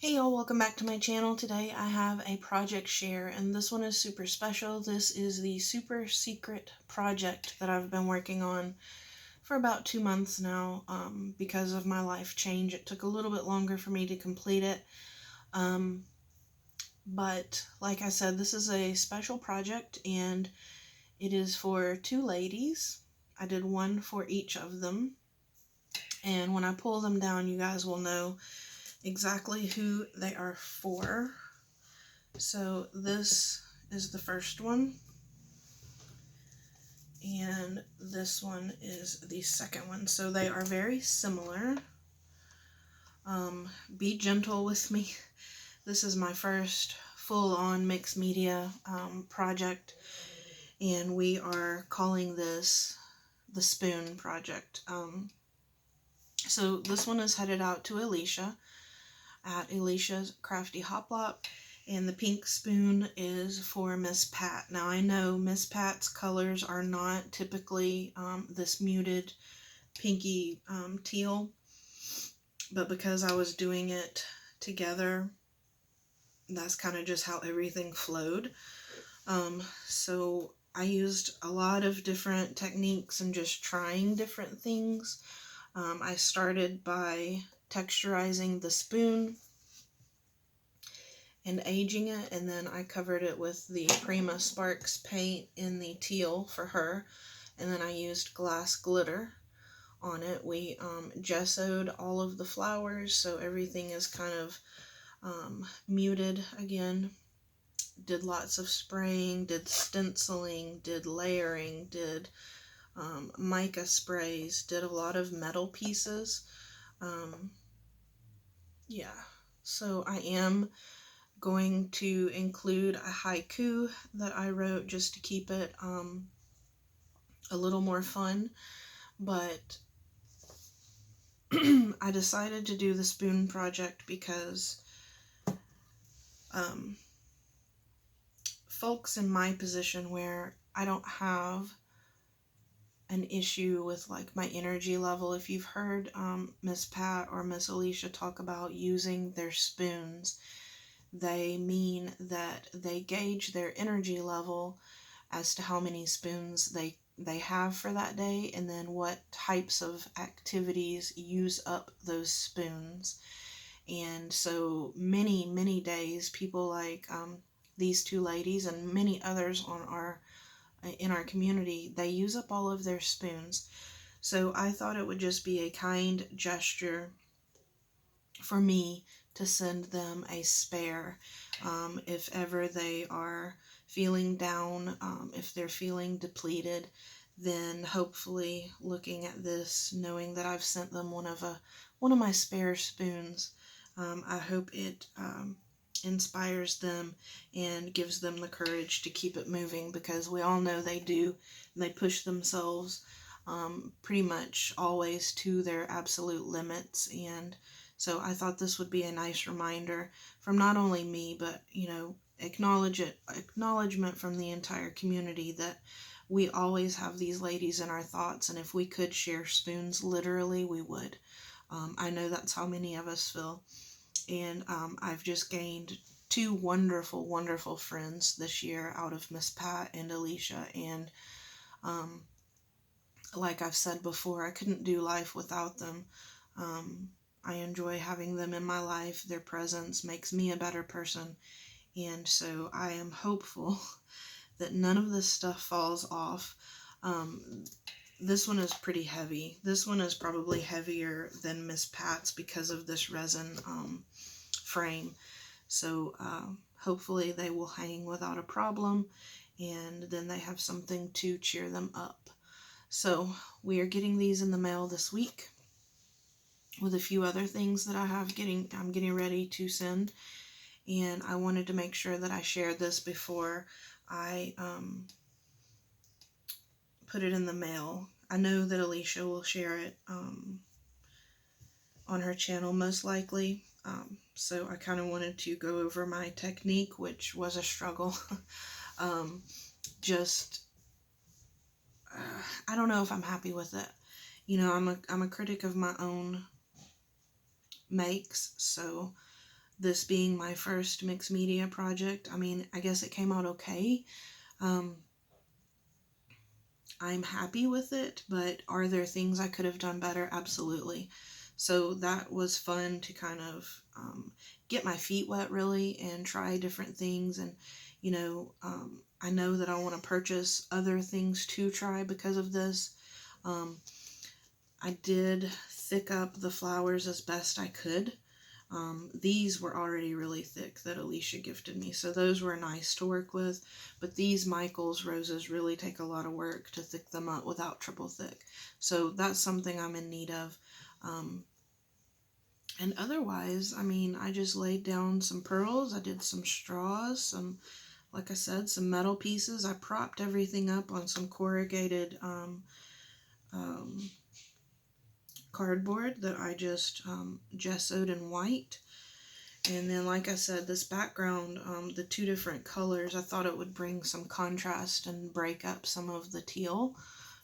Hey y'all, welcome back to my channel. Today I have a project share and this one is super special. This is the super secret project that I've been working on for about 2 months now. Because of my life change, it took a little bit longer for me to complete it. But like I said, this is a special project and it is for two ladies. I did one for each of them. And when I pull them down, you guys will know exactly who they are for. So this is the first one, and this one is the second one. So they are very similar. Be gentle with me. This is my first full-on mixed media project, and we are calling this the Spoon Project. So this one is headed out to Alicia at Alicia's Crafty Hoplop, and the pink spoon is for Miss Pat. Now I know Miss Pat's colors are not typically this muted pinky teal, but because I was doing it together, that's kind of just how everything flowed. So I used a lot of different techniques and just trying different things. I started by texturizing the spoon and aging it, and then I covered it with the Prima Sparks paint in the teal for her, and then I used glass glitter on it. We gessoed all of the flowers so everything is kind of muted again. Did lots of spraying, did stenciling, did layering, did mica sprays, did a lot of metal pieces. Yeah, so I am going to include a haiku that I wrote just to keep it a little more fun, but I decided to do the spoon project because folks in my position where I don't have an issue with like my energy level. If you've heard Miss Pat or Miss Alicia talk about using their spoons, they mean that they gauge their energy level as to how many spoons they have for that day, and then what types of activities use up those spoons. And so many days, people like these two ladies and many others in our community, they use up all of their spoons. So I thought it would just be a kind gesture for me to send them a spare if ever they are feeling down, if they're feeling depleted, then hopefully looking at this, knowing that I've sent them one of my spare spoons, I hope it inspires them and gives them the courage to keep it moving, because we all know they do. They push themselves pretty much always to their absolute limits, and so I thought this would be a nice reminder from not only me, but, acknowledgement from the entire community that we always have these ladies in our thoughts, and if we could share spoons, literally, we would. I know that's how many of us feel, and I've just gained two wonderful, wonderful friends this year out of Miss Pat and Alicia, and like I've said before, I couldn't do life without them. I enjoy having them in my life. Their presence makes me a better person. And so I am hopeful that none of this stuff falls off. This one is pretty heavy. This one is probably heavier than Miss Pat's because of this resin frame. So hopefully they will hang without a problem, and then they have something to cheer them up. So we are getting these in the mail this week, with a few other things that I'm getting ready to send, and I wanted to make sure that I shared this before I put it in the mail. I know that Alicia will share it on her channel most likely, so I kind of wanted to go over my technique, which was a struggle. Just I don't know if I'm happy with it. I'm a critic of my own makes, so this being my first mixed media project, I mean, I guess it came out okay. I'm happy with it, but are there things I could have done better? Absolutely. So that was fun to kind of get my feet wet, really, and try different things. And, I know that I want to purchase other things to try because of this. I did thick up the flowers as best I could. These were already really thick that Alicia gifted me, so those were nice to work with. But these Michaels roses really take a lot of work to thick them up without triple thick. So that's something I'm in need of. And otherwise, I mean, I just laid down some pearls. I did some straws, like I said, some metal pieces. I propped everything up on some corrugated cardboard that I just gessoed in white. And then, like I said, this background, the two different colors, I thought it would bring some contrast and break up some of the teal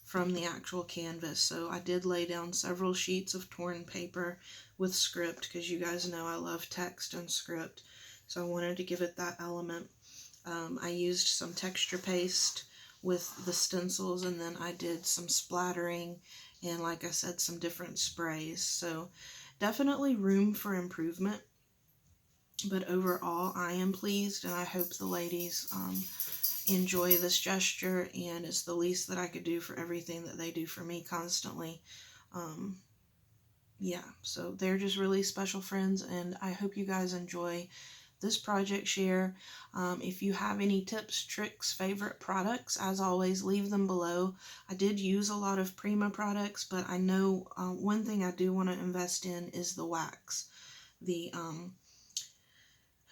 from the actual canvas. So I did lay down several sheets of torn paper with script, because you guys know I love text and script. So I wanted to give it that element. I used some texture paste with the stencils, and then I did some splattering and, like I said, some different sprays. So definitely room for improvement. But overall, I am pleased, and I hope the ladies enjoy this gesture, and it's the least that I could do for everything that they do for me constantly. Yeah, so they're just really special friends, and I hope you guys enjoy this project share. If you have any tips, tricks, favorite products, as always, leave them below. I did use a lot of Prima products, but I know one thing I do want to invest in is the wax, the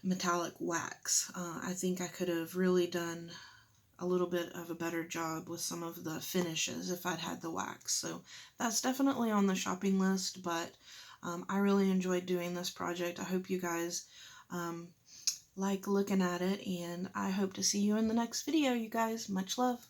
metallic wax. I think I could have really done a little bit of a better job with some of the finishes if I'd had the wax. So that's definitely on the shopping list, but I really enjoyed doing this project. I hope you guys like looking at it, and I hope to see you in the next video, you guys. Much love.